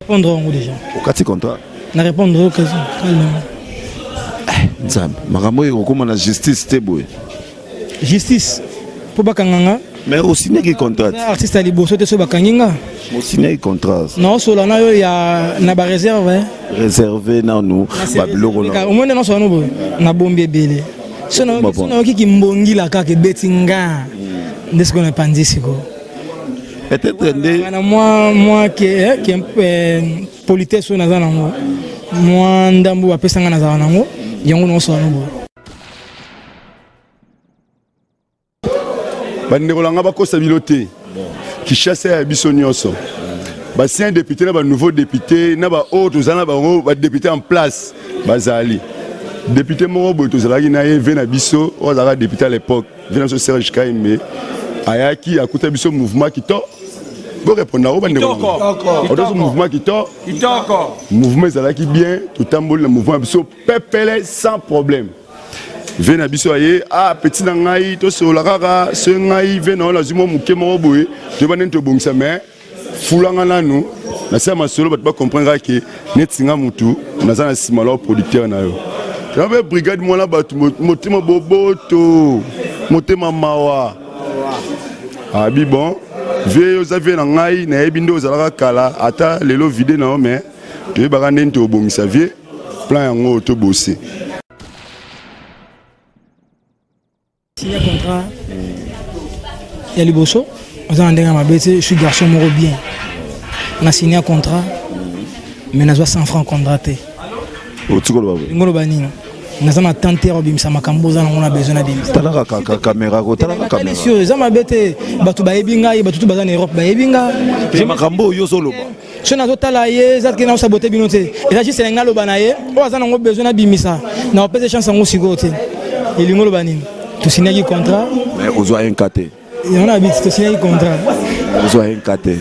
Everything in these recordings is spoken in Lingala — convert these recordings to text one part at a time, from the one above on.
Répondre déjà. Au cas contrat. Na répondre au cas. Nzambe, makambo eko koma na justice te boy. Justice. Pour bakanganga. Mais aussi n'est que contrat. Artiste ali bosso te so bakanginga. Aussi n'est que contrat. Non, solo na yo ya na ba réserve. Réservé na nous babiloko na. Au moins non so no boy. Na bombe bele. Sono ki mbongi la ka ke betinga. Ndesi ko na pandisi ko. Peut-être moi qui politesse na zanango. Moi ndambu apesanga na zanango. Yango no so no boy. Bandekolanga bakosa bilote qui chasse à biso nyonso. Ba si un député na ba nouveau député na ba autres zana ba député en place bazali. Député moko boto zalaki na ye vena biso o zala député à l'époque vena so Serge Kaimé ayaki akuta biso mouvement qui to bo répondre au bandekolanga. Odo mouvement qui to mouvement zalaki bien tout tamboli le mouvement biso pepele sans problème. Vena biso aye petit na ngai to so la kaka se ngai vena la zumo muke mo boye to banen to bongisa mais fulanga nanu na sa masolo ba comprendre que netinga mutu na za na simalo producteur na yo. J'avais brigade moi là batu motema boboto motema mawa abi bon vie yo za vena ngai na ebindo za la kala ata lelo vide na mais to ba nen to bongisa vie plan yango to bosser. Signé contrat. Il y a Liboso. Je suis garçon moro bien. On a signé un contrat. Mais on a 100 francs contraté. Au Tugolo Bani. On a tenté de faire on a besoin de talaka caméra ko talaka caméra. Ça m'a bête. Batu ba ebinga, batu bazan Europe ba ebinga. Je makambo yo solo ba. Je na totala ye, za ke na saboter binote. Et là juste c'est ngalo banaye. O azan ngo besoin na bimisa. Na opese chance ngo sigote. Il ngolo bani. Tu signes un contrat. Mais on doit un caté. On a habité, tu signes un contrat. On doit un caté.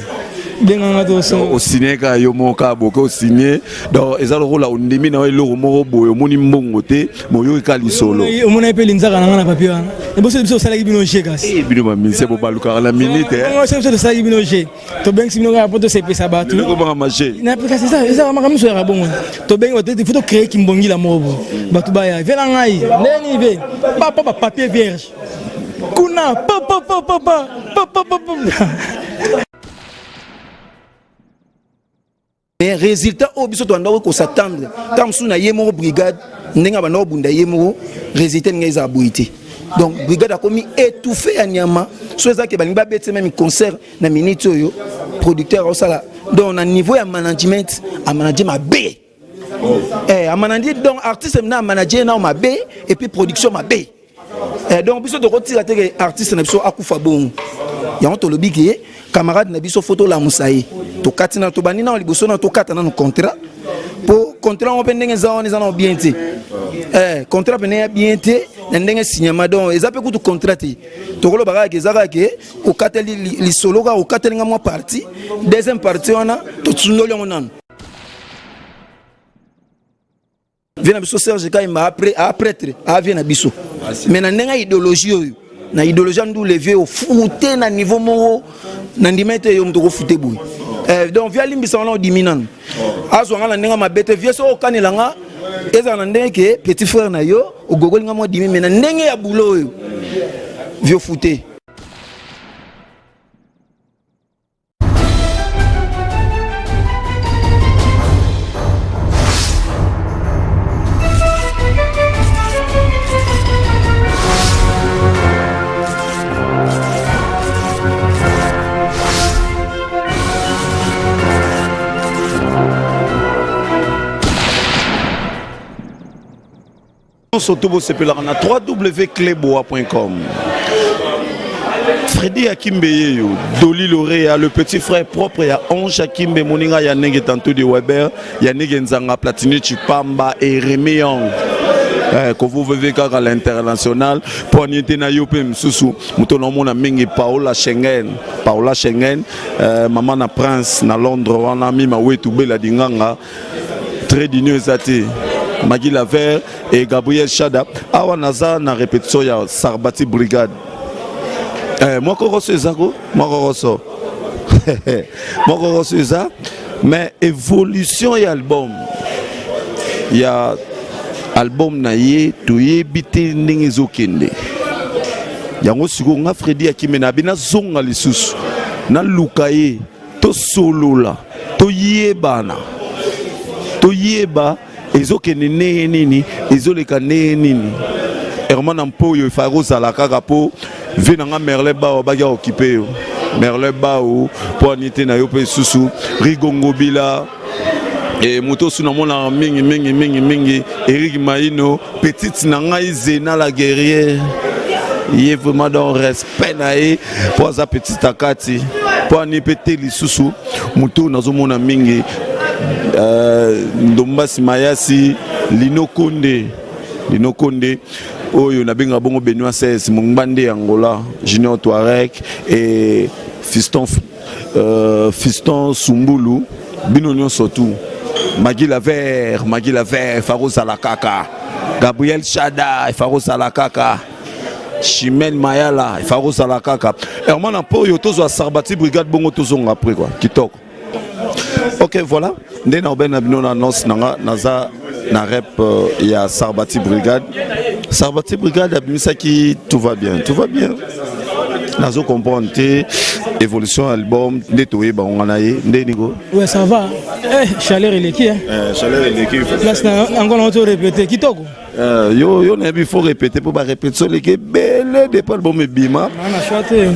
Au signé ka yo mon ka boko signé donc ezalo rola ondimi na lo mo boyo moni mbongote moyo ikali solo. O mona pe linzaka na papier wana. E boso biso sala ki bino jekas. E bino ma minse bo baluka la minute. On sait de sala ki bino je. To beng si bino ka poto se pesa batu. Ko ba marché. Na pe c'est ça, ça ma kamiso ya bon. To beng il faut créer ki mbongi la mobo. Batu ba ya vela ngai. Neni be. Papa papier vierge. Kuna papa. Mais résultat au biso to ndako ko s'attendre tant suna yemo brigade ndenga bana bunda yemo résultat ngeza boité donc brigade a commis étouffé à Nyama so ça que balinga bete même concert na minute yo producteur au sala donc na niveau ya management a manager ma B a manager donc artiste na manager na ma B et puis production ma B donc biso de retirer que artiste na biso akufa bon ya on to lobi que camarade na biso photo la musaï to katina to banina o liboso na to katana no contrat pour contrat on pe ndenge za on za na bien te contrat pe na bien te na ndenge signement donc ezape kutu contrat te to kolo baga ke zaka ke o kateli li solo ga o kateli nga mo partie deuxième partie on a to tsundolo ngonan vient biso Serge Kaima après prêtre a vient na biso mais na ndenge idéologie yo na idéologie ndu lever au fouté na niveau mo na ndimete yo mtoko fouté boui donc via limbisa on diminan azo ngala ndenge mabete via so kanelanga eza na ndenge ke petit frère na yo o gogoli nga mo dimi mais na ndenge ya boulot yo vio fouté. Surtout vous s'appelez na www.cleboa.com. Freddy Akimbe yo, Dolly Lauréat, le petit frère propre ya Ange Akimbe Moninga ya nenge tanto de Weber, ya nenge nzanga Platini Chipamba et Rémi Young. Que vous vivez à l'international, pour n'y être na yope msusu, mutono mona mingi Paola Schengen, maman na Prince na Londres, wana mi ma wetu bela dinganga, très digno ezate. Magui Laver et Gabriel Chada. Awa naza na répétition ya Sarbati Brigade. Moi ko reçu Zago, moi ko reçu. Moi ko reçu ça. Mais évolution et album. Il y a album naïe, tu y bité n'engezo kende. Yango siko nga Freddy Akimena bina zonga lisusu na lukaye to solola to yebana to yeba ezokende nini ezoleka nini Herman Mpoyo faro zala kaka po venanga Merle Bao baga occupé Merle Bao po anité na yo pe susu Rigongo Bila et moto suna mona mingi Eric Maino petite nanga Zena la guerrière. Il est vraiment dans le respect pour sa petite akati pour anipéter les sous mutu nazomona mingi Ndomba Simayasi Lino Konde oyo na benga bongo Benoît 16 Mungbande Angola Junior Touareg et Fiston Sumbulu Binonion surtout Magui Lavert Faro Salakaka Gabriel Chada Faro Salakaka Chimène Mayala, Faro Salakaka. Herman Mpoyo tozo Sarbati brigade bongo tozo après quoi, kitoko. OK, voilà. Ndena ben abino annonce naza na rep ya Sarbati brigade. Sarbati brigade abimisa ki tout va bien. Nazo comprendre évolution album netoye ba nganaye ndenigo. Ouais, ça va. Chaleur et qui hein. Chaleur et qui. Là c'est encore on te répéter kitoko. Yo il faut répéter pour pas répéter les que belle des pas bon bima. On a choisi.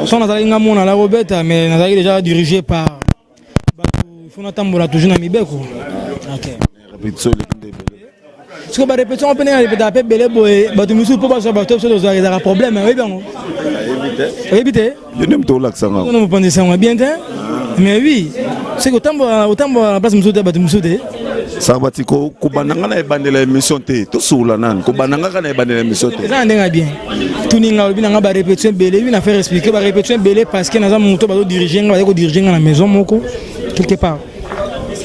Son nazali ngamona la Roberta mais nazali déjà dirigé par il faut n'attendre toujours na mibeko. OK. Répétition les ce que ba répétition on peut répéter après belé boy ba tu musu pour pas savoir top sur les problème oui bien. Éviter. Je n'aime pas l'accent. On ne pense ça bien mais oui c'est que autant la place musu ba tu musu de Sarbati ko bananga na ebandela émission te to soula nan ko bananga kana ebandela émission te ça ndenga bien tuninga binanga ba répétition belé bi na faire expliquer ba répétition belé parce que naza muto ba diriger na la maison moko quelque part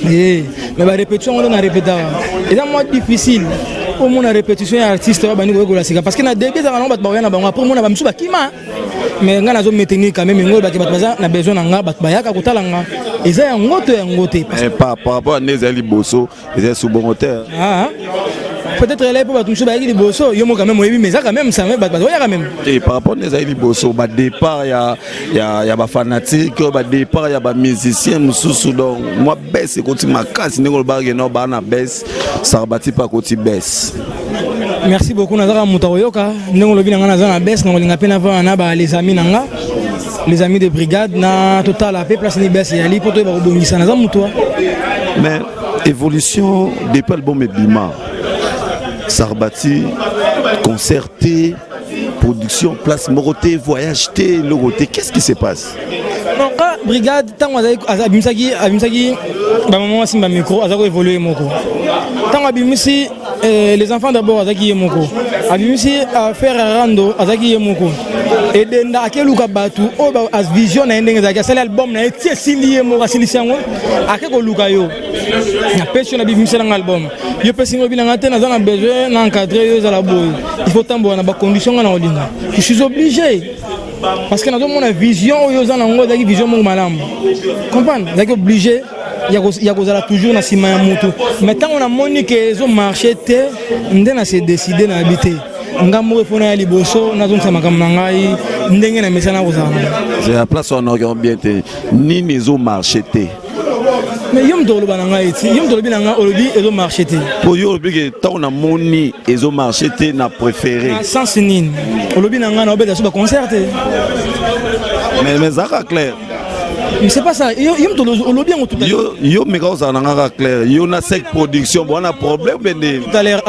mais ba répétition on a répété et ça moi difficile au moins la répétition artiste ba bani ko la sika parce que na début ça ba ba na ba après moi na ba musu ba kima mais nga nazo maintenir quand même ngolo ba baza na besoin nga ba yaka kotala nga et ça ngote par rapport à Nezali Bosso ils sont bon hauteur peut-être elle est pour tout ça les Bosso yo mo quand même mais ça quand même ça ba quand même et par rapport à Nezali Bosso ba départ il y a ba fanatique ba départ il y a ba musicien mususu donc moi baisse continue ma casse ngolo ba no ba na baisse Sarbati pas côté baisse. Merci beaucoup nazaka mutaoyoka ndenge lobi nanga nazana baisse ngolinga pena na ba les amis nanga les amis de brigade na total la place ni baisse ya li poto ba kobongisa naza mutoa. Mais évolution des albums et bima Sarbati concerté production place moroté voyage té logoté qu'est-ce qui se passe? Donc brigade tant abimsaki ba maman simba micro azako évoluer moko tant abimisi les enfants d'abord azaki yemoko abimisi à faire rando azaki yemoko et denda akeluka batu o ba as vision na ndenge zaki sala album na etie sili yemoko asilisango akeko luka yo na pêche na bimisi na album yo pesingo bina ngate na zana besoin na encadrer yo za la boy il faut tambo na ba condition na olinga je suis obligé parce que nous avons une vision, nous avons une vision malam. Comprendre? Nous sommes obligés, il y a toujours dans Sima Yamutu. Maintenant, on a montré que les marché, nous avons décidé d'habiter. Nous avons répondu à l'Iboso, nous avons fait un camarade, nous avons fait un message. C'est la place où on a bien été. Ni nous avons marché. Mais yom tolo bananga iti yom tolo binanga olobi ezo marché te pour yo olobi que tant on a moni ezo marché te na préféré sans nini olobi nanga na obeda so ba concert mais ça clair mais c'est pas ça yom tolo olobi en tout à l'heure yo me cause nanga clair yo na sec production bon na problème bende tout à l'heure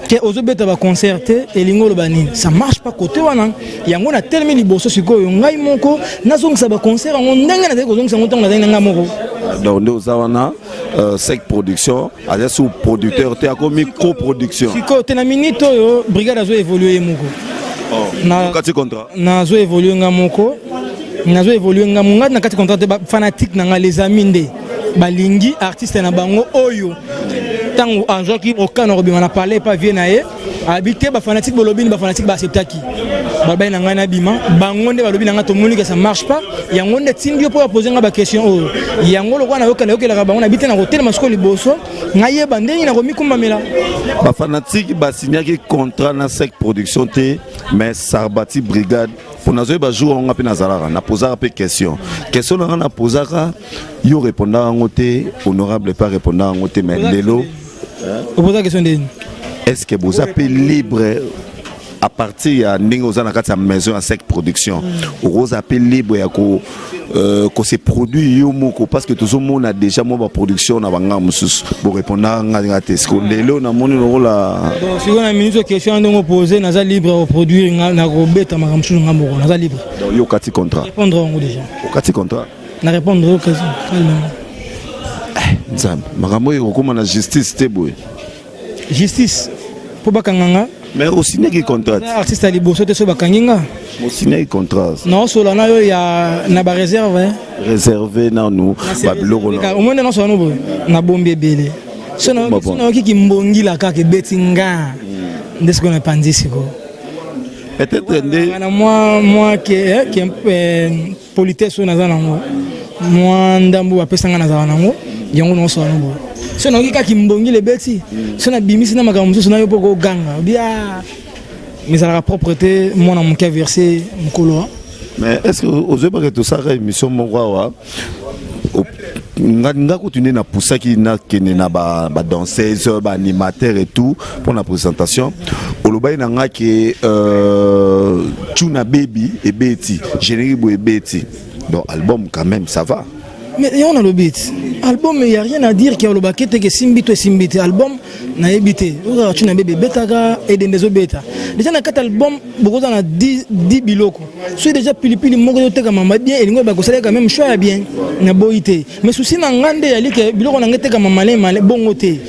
que ozobeta ba concerter elingo lobani ça marche pas côté wana yango na tellement liboso sikoyo ngai moko nazongisa ba concert ngo ndenge na kozongisa ngo tonga ndenge moko donc nous avons sec production avec sous producteur te akomi coproduction sikoyo te na minute oyo brigade azo évoluer moko na kati contrat nazo évoluer ngamoko nazo évoluer ngamunga na kati contrat te fanatique na les amis nde balingi artiste na bango oyo tango argent qui aucun robin on a parlé pas vie naé habité ba fanatique bolobini ba fanatique ba acceptaki ba ba na ngana bima bangonde balobi na ngato moni que ça marche pas yangonde tindio pour poser nga ba question o yangolo kwa na yokala yokela ba on habite na hotel masko liboso ngaye bandeni na komi kumbamela ba fanatique ba signaki contrat na sec production té mais Sarbati brigade pour nazo ba jour on ngapi na zalaka na posaka pe question na posaka yo répondant ngoté honorable pas répondant ngoté mais lelo on pose la question de est-ce que vous appelez libre à partir de la maison à sec production vous appelez libre que ces produits parce que tout le monde a déjà ma production pour répondre à est-ce que lelo na moni la si on a une minute question donc poser naza libre au produire na robeta makamsu ngamoko naza libre donc yo kati contrat répondre on déjà kati contrat na répondre aux questions nzambe makambo yo comme na justice te boy justice pour bakanganga mais aussi n'est contrat artiste ali bosso te so bakanginga aussi n'est contrat non solo na yo ya na ba réserve réservé na nous babiloko au moins non so no na bombe belé sono ki mbongila ka ke betinga ndesi ko na pandisi ko peut-être na moi que politesse na zanango moi ndambu apesanga na zanango yango no so no si on a quelqu'un qui me les bêtis, si on a bimisi na makambo so na yo poko ganga bien mais à la propreté moi dans mon cas versé mon colo mais est-ce que aux pas que tout ça émission mon roi nga continuer na poussa qui na kene na ba danseuse ba animateur et tout pour la présentation oloba na nga ke tuna baby et beti générique bo et beti donc album quand même ça va. Mais on a le beat. Album, il n'y a rien à dire qu'il y a le baquet que Simbito et Simbité. Album, n'a évité. Tu n'as bébé bêta et des bêta. Déjà, dans 4 albums, beaucoup d'en a 10 biloko. Soit déjà pili moko de teka mama bien et l'ingo bakosale quand même choix bien. N'a boité. Mais souci n'a ngande yali que biloko n'a teka mama malé bon côté.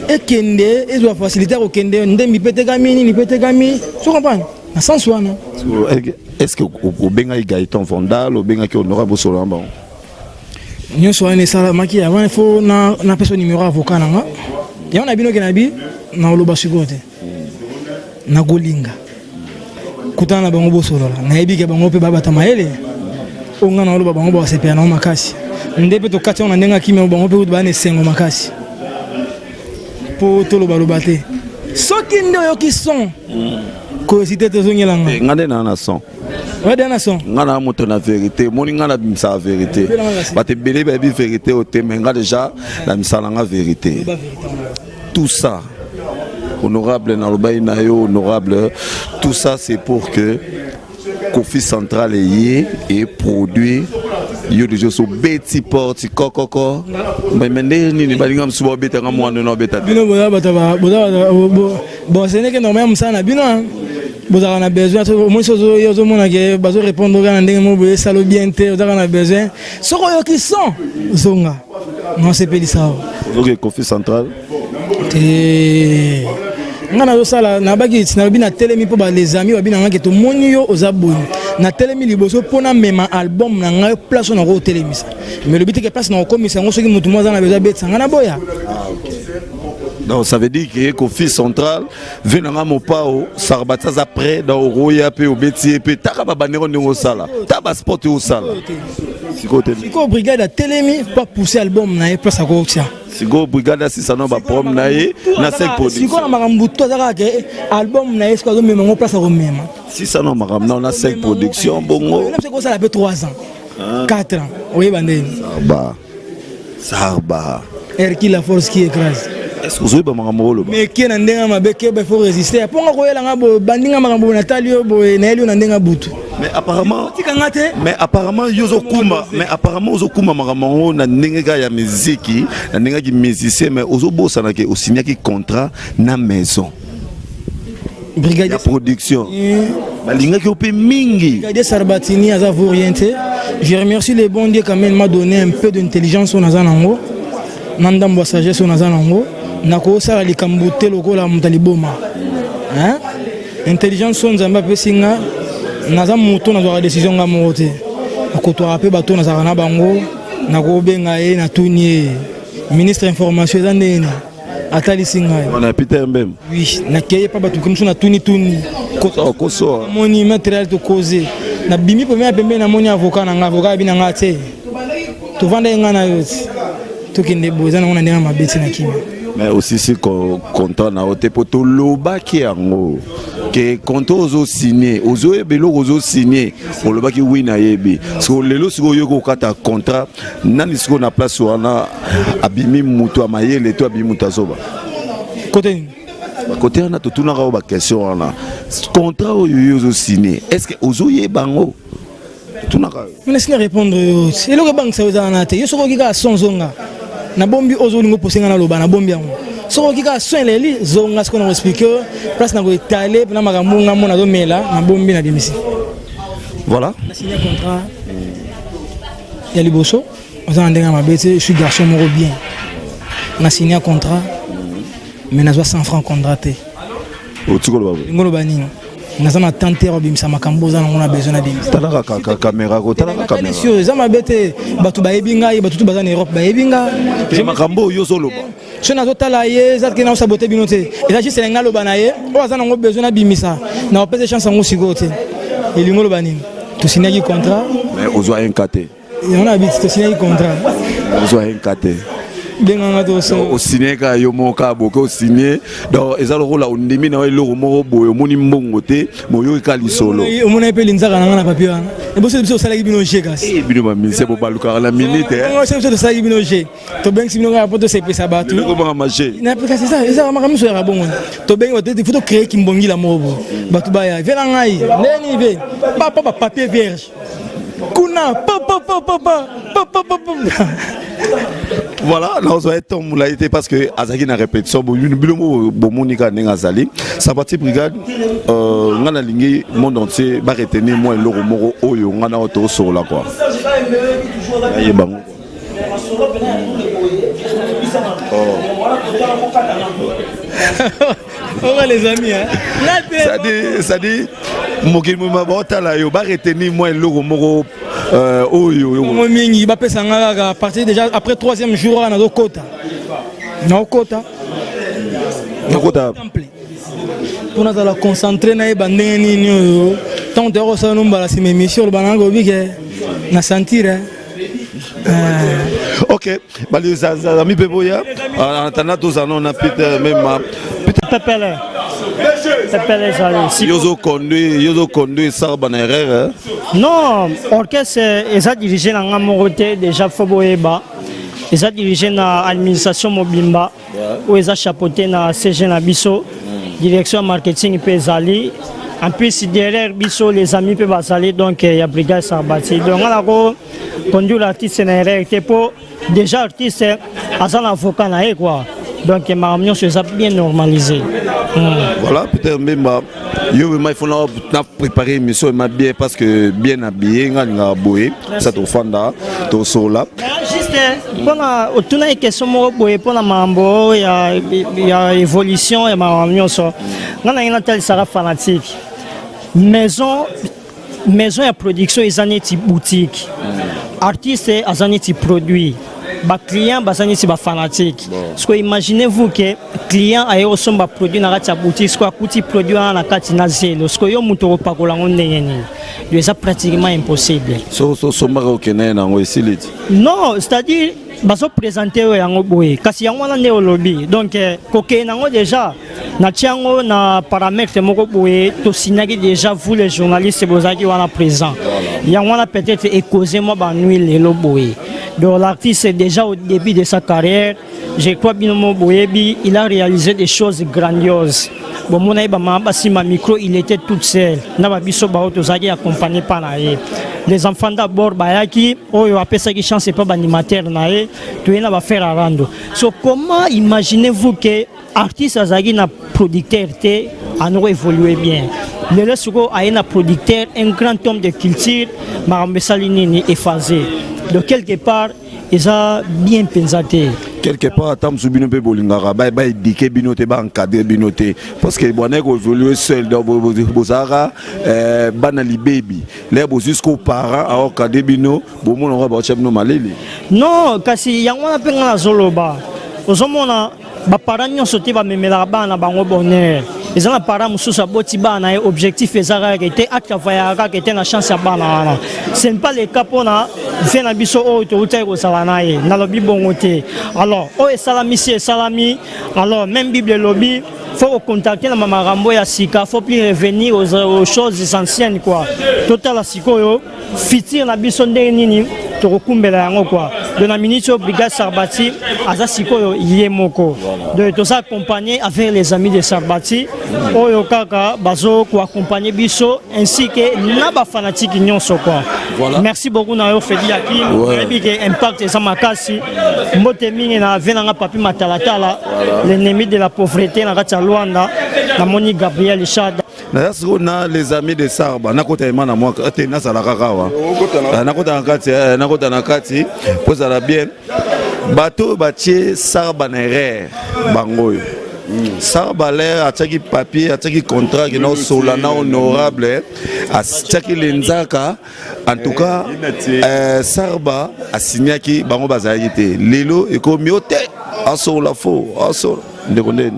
Et kende, et doit faciliter au kende. Ndembi pete gamini, ni pete gami. Tu comprends? Na sens wana. Est-ce que au benga Gaëtan Vandal, au benga qui honorable Solamba? Nyonso ane sala maki avant il faut na personne numéro avocat nanga ya on a bino kenabi na oloba sikote na golinga kutana bango bosolola na yebike bango pe baba tamayele onga na oloba bango ba sepia na makasi ndepe to kati on ndenga kimia bango pe ba ne sengo makasi po to loba lobate soki ndo yo ki son ko cité te zongela nga ngande na son. Ouais, des nations. Ngana montre la vérité, mon ngana bimsa la vérité. Ba te belé ba vérité au te mais nga déjà la misa la vérité. Tout ça honorable na loba na yo honorable tout ça c'est pour que Kofi Central et produit yo déjà so beti porti kokoko mais mende ni balinga msuba beta ngamwa no beta. Bino boza bataba bon c'est que normalement msana bino vous avez besoin, au moins, vous répondre aux gens, ça le bien, vous avez besoin. Ce qui sont, Zonga, non, c'est pas ça. Vous avez Kofi Central. Et na sala na bagi na bina telemi po ba les amis babina nga keto monio ozaboni na telemi liboso pona mema album na nga place na ko telemisa mais le but que place na ko komisa ngo soki mutu moza na besoin betsa nga na boya. Donc ça veut dire que Kofi Central venanga mopao Sarbataza après dans Roya pe obeti pe takaba banero ndongo sala taba sport au sala siko brigade a telemi pas pousser album na place à ko tia siko brigade si ça no ba prom na ye na sec production siko na makambu to zaka ke album na esko zo mema ngo place à ko mema si ça no makam na sec production bongo c'est ko ça fait 3 ans 4 ans oui bandeni Sarba Erki la force qui écrase. Est-ce que vous avez un mais qui n'a pas il faut résister. Pour bandinga makambo Natalio boy naelio nandenga butu. Mais apparemment Yozokuma makambo na nenga ya musique na nenga ki musicien mais ozobo sanake osinya ki contrat na maison. Brigade de production. Balinga ki opé mingi. Brigade Sarbatini à vous orienter. Je remercie les bons dieux quand même m'a donné un peu d'intelligence au Nazanango. Nandambo sagesse au Nazanango. Nako sala likambote lokola mutaliboma. Hein? Intelligence son nzamba pesinga naza muto na zwa décision nga mote. Akoto rapé bato na zakana bango nako benga e na tunie ministre information ezandene. atali singa On a Peter Mbem. oui na keye pa batu comme ça na tuni Koso. moni matériel to causer na bimi pe pembe na moni avocat na avocat bi na ngate to vanda ngana yoti to kende boza na ndenge mabeti na kimi Mais aussi si content na ote poto loba ki ango que quand ozo signé ozo ebelo ozo signé pour loba ki wina yebi so lelo siko yoko kata contrat nani siko na place wana abimi mutu amayele to abimi mutu azoba côté côté na to tuna ka ba question wana contrat oyo ozo signé est-ce que ozo yebango tuna ka on laisse répondre et le banque ça oza na te yo soko kika sonzonga na bombi ozo lingo posenga na loba na bombi yango soko kika soin leli zonga siko na expliquer place na go étaler na makamunga mona do mela na bombi na bimisi voilà na signé contrat ya liboso oza ndenga mabete je suis garçon moko bien na signé contrat mais na 100 francs contraté otikolo babo ngolo banini naza na tante robimisa makambo za na besoin na bimisa tala ka caméra ko tala ka caméra sio za mabete batu bayebi ngai batu tu baza na Europe bayebi nga je makambo yo solo ba so na zotala ye za ke na saboter bino te eza juste na ngalo bana ye o aza na ngo besoin na bimisa na opese chance ngo sigo te elingolo banini to signer contrat mais ozo un kate et on a habité to signer contrat ozo un kate benganga to so au signé ka yo moka boko au signé donc ezalo rola ondimi na eloko moko boyo moni mbongo te moyo ikali solo omona pe linzaka na ngana papier wana e boso biso sala ki bino jekas bino ba mise bo baluka la minute on sait to sala ki bino je to beng si bino ga poto se pesa batu ko ba marché na parce que ça ça maka miso ya bongo to beng il faut créer ki mbongi la mobo batu ba ya vela ngai neni ve papa papier vierge kuna papa voilà là on va être moula été parce que azaki na répétition bilomo bomonika ngazali sa partie brigade ngana lingi monde entier ba retenir moi loko moko oyo ngana auto sur la quoi aye bango oh les amis hein ça dit mokili mo ba otala yo ba retenir moi loko moko oyo mo mingi ba pesa ngaka à partir déjà après 3e jour na do kota pour nous la concentrer na bandenge nini oyo tant de rosa no mbala si émission le banango bike na sentir ok bali za mi peboya en attendant tous on a Peter même Pepele Yozo conduit ça ban erreur non orchestre est dirigé dans Ngamorote déjà Foboeba est dirigé dans administration Mobimba ou est chapeauté dans CG Nabiso direction marketing Pezali en plus derrière Biso les amis peuvent basali donc il y a brigade Sabati donc on a conduit l'artiste en erreur pour déjà artiste azan avocat na quoi donc ma réunion se bien normalisé. Voilà, peut-être même il faut préparer une émission bien parce que bien habillé, ça te fanda, to sola. Juste pour une question pour la mambo, il y a évolution et ma réunion ça. On a une telle sera fanatique. Maison et production ils en est boutique. Artiste ils en est produit. Ba client basani si ba fanatique parce que imaginez-vous que client ayo somba produit na kati ya boutique soit kuti produit na kati na zelo parce que yo muto pa ko lango ndengeni c'est pratiquement impossible so mara okene na ngo isiliti non c'est-à-dire baso présenter yango boye kasi yango na neolobi donc koke nango déjà na tiango na paramètre moko boye to signaki déjà vous les journalistes bozaki wana présent yango na peut-être causé moi ba nuit lelo boye. Donc l'artiste déjà au début de sa carrière, je crois Binomo Boyebi, il a réalisé des choses grandioses. Bon, mon ma micro, il était tout seul. Nababiso Baotozagi accompagné par Naé. Les enfants d'abord, Bayaki, oh, il a appelé ça qui chance pas d'animateur Naé, tu es là faire à rendre. So comment imaginez-vous que artiste Azagi na producteur a nous évolué bien. Le Lesugo a un producteur, un grand homme de culture, Marambe Salinini effacé. De quelque part, ils ont bien pensé. Quelque part, tam subino pe bolingara, ba éduquer binote, ba encadrer binote, parce que bon ego évoluer seul dans bozara, banali baby, les beaux jusqu'aux parents, à encadrer bino, bon mon on va battre no maleli. Non, kasi yang wana penga na zoloba. Ozomona baparent nyonso te bamemelaka bana na bango bonheur eza na parent mosusu aboti bana ye objectif ezaka kaka ete atravaillaka kaka ete na chance ya bana wana ce n'est pas le cas mpona vie na biso oyo toutaki kozala na ye nalobi bongo te alors oyo esalami si esalami alors même bible elobi faut contacter na makambo ya sika faut plus revenir aux choses anciennes quoi totala sikoyo fitir na biso ndenge nini tokokumbela yango quoi de la minute au brigade Sarbati aza sikoyo ye moko donc tout ça accompagné avec les amis de Sarbati oyo kaka bazo ko accompagner biso ainsi que na ba fanatique nyonso quoi voilà. Merci beaucoup na yo Fedi Aki et que impact ça makasi mbote mingi na venanga papi matalatala l'ennemi de la pauvreté na kati Luanda na moni Gabriel Chad na les amis de Sarba nakota emana moi te na sala kakawa nakota na kati poza la bien bateau batie Sarba na erreur bangoyo Sarba l'air ataki papier ataki contrat qui non solana honorable ataki lenzaka en tout cas Sarba a signé qui bango bazali te lelo ekomi ote aso la faux aso ndekonden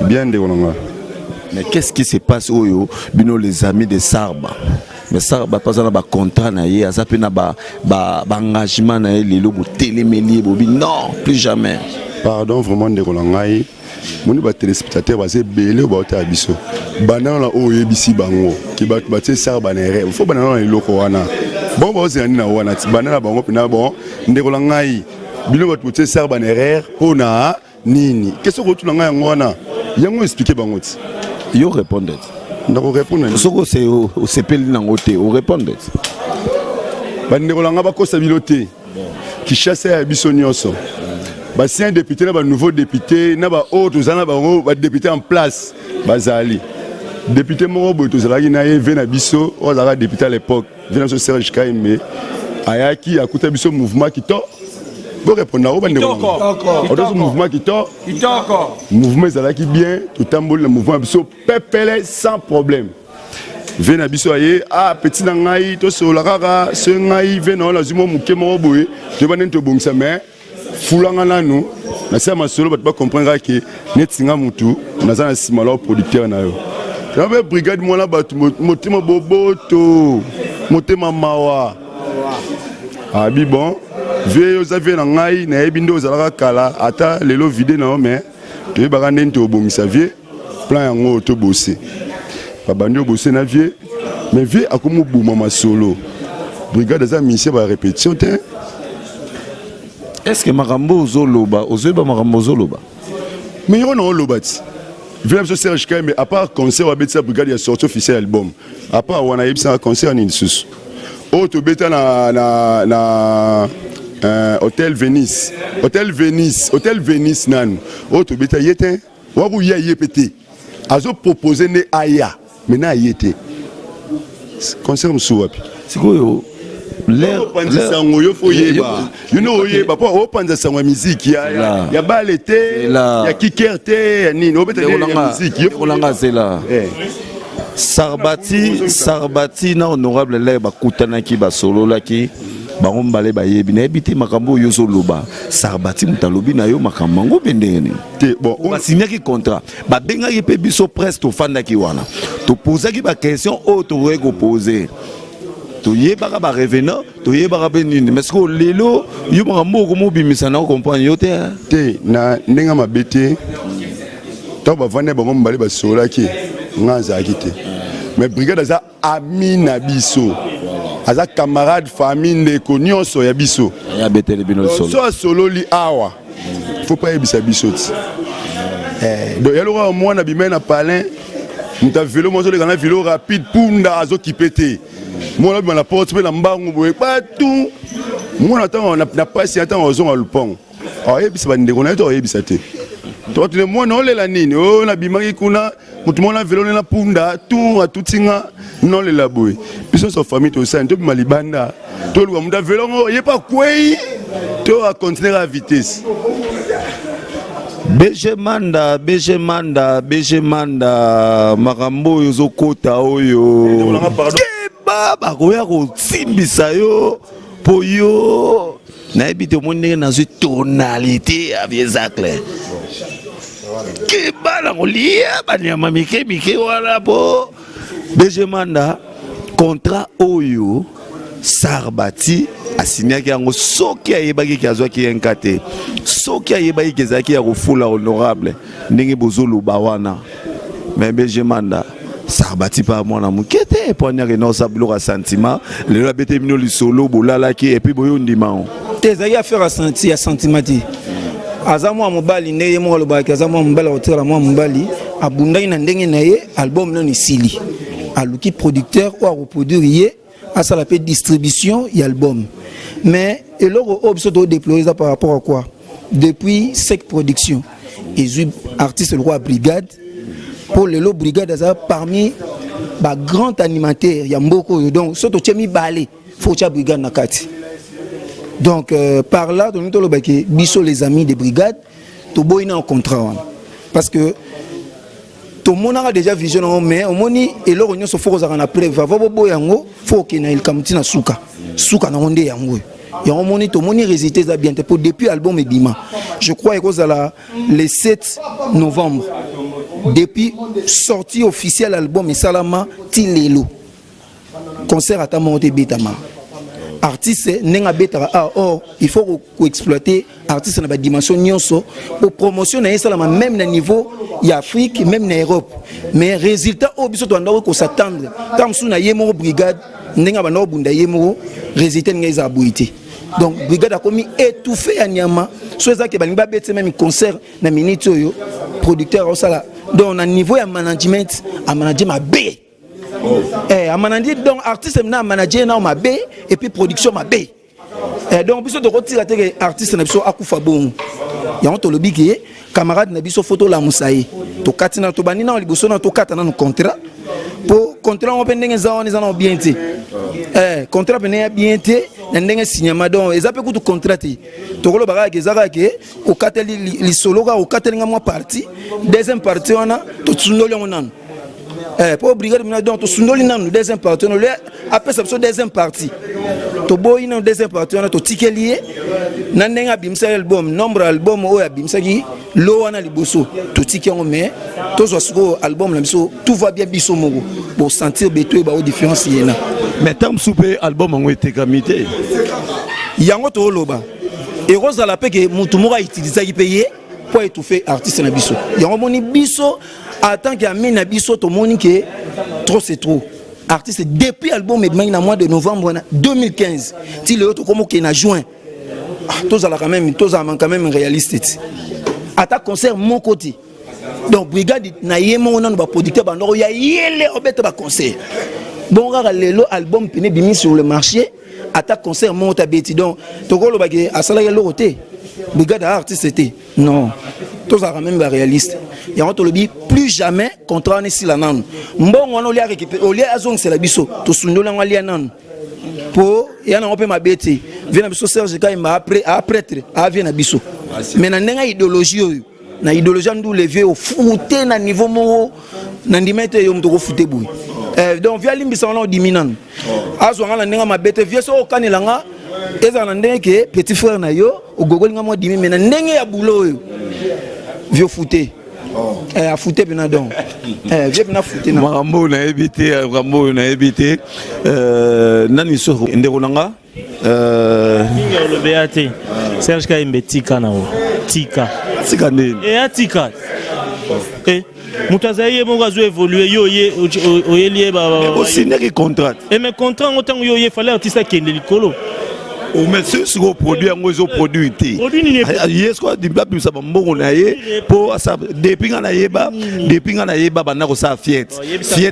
bien ndekonanga. Mais qu'est-ce qui se passe oyo bino les amis de Sarba mais Sarba pas na ba contrat na ye azape na ba engagement na ye lelo bo télémélier bo non plus jamais pardon vraiment ndekonanga moni ba téléspectateur basé belé ba ota biso banana oyo yebisi bango ki ba tie Sarba na rêve faut banana na eloko wana bon ba ozani na wana banana bango pina bon ndekolanga bino ba tie Sarba na rêve pona nini qu'est-ce que tu langa yango wana yango expliquer bango ti yo répondre ndako répondre soko c'est au sepeli nango te o répondre bandekolanga bakosa bilote qui chasse ya biso nyonso ancien député na ba nouveau député na ba autres zana bango ba député en place bazali député moko boto zalaki na ye ve na biso o zala député à l'époque vena so Serge Kaimbe ayaki akuta biso mouvement qui to bo répondre au bandekolanga autre mouvement qui to mouvement zalaki bien tout tamboli le mouvement biso pepele sans problème vena biso aye petit na ngai to sola kaka se ngai vena la zumo muke mo boye to banen to bongisa mais fulanga nanu na se masolo bat ba comprendre que netinga mutu na za na simala producteur na yo na be brigade mo la bat motema boboto motema mawa abi bon vie yo za vie na ngai na ebindo za kala ata lelo vide na mais to ba kande to bongisa vie plan yango to bosser Babanyo bossé na vie mais vie a comme bouma ma solo brigade za mission ba répétition te est-ce que makambo zoloba ozoba makambo zoloba mais yo na olobati vient so Serge Kaimbe à part concert wa betsa brigade ya sorti officiel album à part wana yebisa concert ni sus o to beta na hôtel Venice nan o to beta yete wa bu ya yepete azo proposer ne aya maintenant yete concert msuwapi sikoyo l'air panzisango yo foyeba you know yeba po o panzisango musique ya balete ya kikerte ya nini obeta ya musique yo kolanga zela Sarbati na honorable l'air bakutanaki basololaki bango mbale bayebi na ebite makambo yo zoloba Sarbati mutalobi na yo makambo bendeni te bon on signaki contrat ba bengaki pe biso presse to fandaki wana to posaki ba question auto rego poser to yebaka ba revenant to yebaka benini mais que lelo yo makambo ko mobimisa na comprendre yo te na ndenga mabete to ba vande bango mbale basolaki ngaza akite mais brigade za ami na biso aza camarade famille ndeko nyonso ya biso ya betele bino solo so solo li awa faut pas yebisa biso ti donc yaloka mwana bimena palin muta vélo mozo le kana vélo rapide punda azo kipete mwana bima na porte pe na mbangu boye patu mwana tango na pasi tango ozonga lupongo yebisa bandeko na to yebisa te to tu mwana olela nini o na bimaki kuna mutu mwana vélo na punda tout atutinga non le laboy biso so famille to ça to bima libanda to luka muta vélo ngo yepa kwei to a continuer à vitesse BG Manda makambo yo zokota oyo baba koya ko simbisa yo po yo na ebite monene na tonalité ya viezacle kebala kolia banyama mike wana po BG Manda contrat oyo Sarbati asignaki yango soki ayebaki ki azwaki enkate soki ayebaki ki ezalaki ya kofula honorable ndenge bozoluba wana mais BG Manda Sarbati pa mwana mukete poignard non sa biloko sentiment lelo abete mino lisolo bolalaki et puis boyo ndima tezaki affaire à sentiment aza mwa mobali nde ye moko alobaki aza mwa mobali akotikala mwa mobali abundaki na ndenge na ye album nano esili aluki producteur oyo akoproduire ye asala mpe distribution ya album mais eloko oyo biso todéploye eza par rapport à quoi depuis sec production ezwi artiste lokwa brigade pour lelo brigade aza parmi bagrand animateur ya mboka oyo donc so totie mibale fo tia brigade na kati. Donc par là, nous avons dit les amis de brigade, tout le monde est en contrat. Parce que tout le monde a déjà vision, mais au moment et là, on a fait preuve. Il faut qu'il y ait un souka. Souka na onde yango. Et au moment tout le monde résisté bien pour depuis l'album et Bima. Je crois que c'est le 7 novembre. Depuis sortie officielle l'album et Salama Tilelo. Concert à Tamonte Betama. Artiste nenga betara or il faut exploiter artiste na ba dimension nyonso pour promotionner ça même na niveau ya Afrique même na Europe mais résultat au biso to ndako ko s'attendre comme sous na yemo brigade nenga ba no bunda yemo résultat nga za buité donc brigade a commis étouffé à Nyama so ça que ba ngba bete même concert na minute yo producteur au sala donc na niveau ya management a manager ma B. Amanandi donc artiste na manager na ma B et puis production ma B. Donc biso de retirer artiste na biso akufa bon. Ya on to lobi ki camarade na biso photo la musaye. To katina to banina liboso na to katana no contrat. Pour contrat on pendenge za on ezana bien té. Contrat pendenge bien té na ndenge signama donc ezape kutu contraté. To kolo baka ke zaka ke o kateli li solo ka o kateli nga moi partie. Deuxième partie on a to tsundoli on nan. Pour brigade donc to sundoli nanu deuxième partie on après ça deuxième partie to boy na deuxième partie on to tikelier na ndenga bimsa album nombre album o ya bimsa ki lo wana liboso to tikengo mais to zo suko album la biso tout va bien biso moko pour sentir beto ba o différence yena mais tam soupe album ngo était kamité yango to loba et rosa la peke mutu moko utiliser ki payer pour étouffer artiste na biso yango moni biso en tant qu'ami na biso to moni que trop c'est trop artiste depuis album et na mois de novembre 2015 ti le autre comme que na juin tous à la quand même réaliste ata concert mon côté donc brigade na yemo na ba producteur ba ndoro ya yele obeta ba concert bon rara lelo album pene bimi sur le marché ata concert mon tabeti donc to ko lo ba ke asala yelo côté brigade artiste c'était non tous à même réaliste et on te le dit plus jamais contrat ne si la nan mbongo on lia récupérer au lia azong c'est la biso to sundola on lia nan pour y en a on peut ma bête vient biso Serge Ka m'a après a vient na biso mais na ndenga idéologie na idéologie ndou lever au fouté na niveau mo na ndimete yo mtoko fouté boui donc via limbisa on diminan azo ngala ndenga ma bête via so kanelanga eza na ndenge ke petit frère na yo o gogoli nga mo dimi mais na ndenge ya boulot yo vieux fouté a fouté bina donc vieux bina fouté na mambo na évité nani so ndeko nanga le BAT Serge Ka tika na o tika ndeni et tika mutazaye mo gazo évoluer yo ye oyeli ba aussi n'est contrat et mais contrat autant yo ye fallait artiste kende likolo o monsieur sur produit en réseau produit yes quoi du bla ça mbongo na ye pour ça depuis na yeba bana ko sa fiette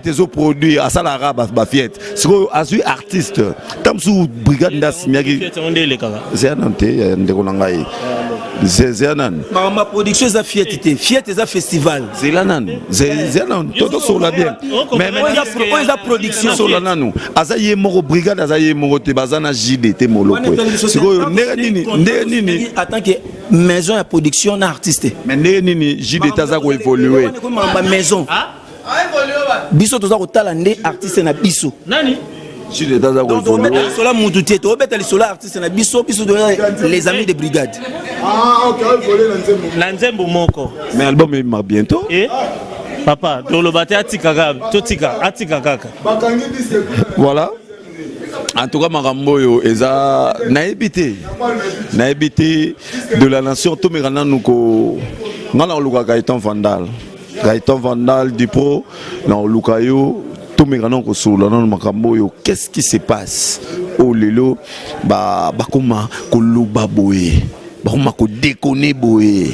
ezo produit asa la raba ba fiette siko asu artiste tam sous brigade nda signaki c'est anante ndeko ngai c'est anan ma production za fiette za festival c'est l'anan c'est anan toto sur la bien mais on a production sur la nanu asa ye moko brigade asa ye moko te bazana JDT molo nini en tant que maison de production d'artiste mais nini JD taza ko évoluer maison biso toza ko tala ndé artiste na biso nani Donc on met les sola moutouté, on met les sola artistes na biso les amis de brigade. Ah OK, volé Nanzembo moko. Mais album il m'a bientôt. Eh papa, Dolobate atika kaka. Voilà. En tout cas, Maramboyo, Eza, naïbité de la nation, tout le monde nous a Gaëtan Vandal. Gaëtan Vandal, Dipro, dans Lukayo, tout le monde a qu'est-ce qui se passe? Oh, Lelo, comment Koluba Boé, comment déconner Boé.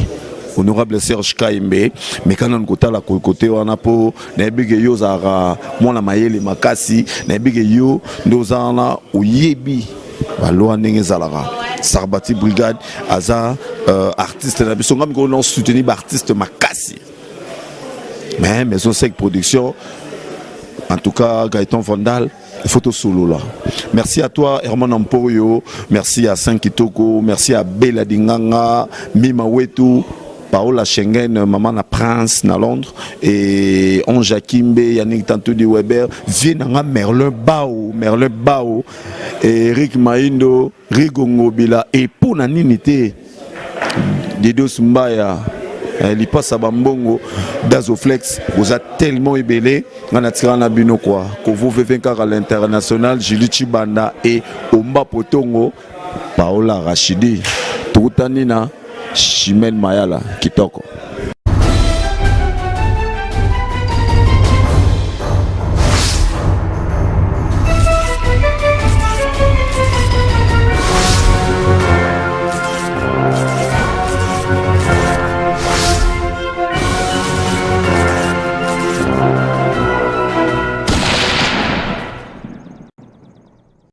Honorable Serge Kaimbe, mais quand on a la côté on a pour n'ebige yo zara mona mayele makasi n'ebige yo ndozana uyebi baloa ndenge zalara Sarbati brigade aza artiste na biso ngam ko non soutenir artiste makasi mais maison sec production en tout cas Gaëtan Vandal photo solo là. Merci à toi Herman Amporio, merci à Sankitoko, merci à Bella Dinganga, Mima Wetu, Paola Schengen, Maman na Prince na Londres et Onge Akimbe, Yannick Tantou de Weber, Vienanga Merlin Bao et Eric Maindo, Rigongo Bila et pour la ninité Dido Sumbaya. Il passe à Bambongo, Dazoflex, vous êtes tellement ébélé, on a tiré un bino quoi, que vous venez à l'international, Julie Chibanda et Omba Potongo, Paola Rachidi, Toutanina, Chimène Mayala, Kitoko.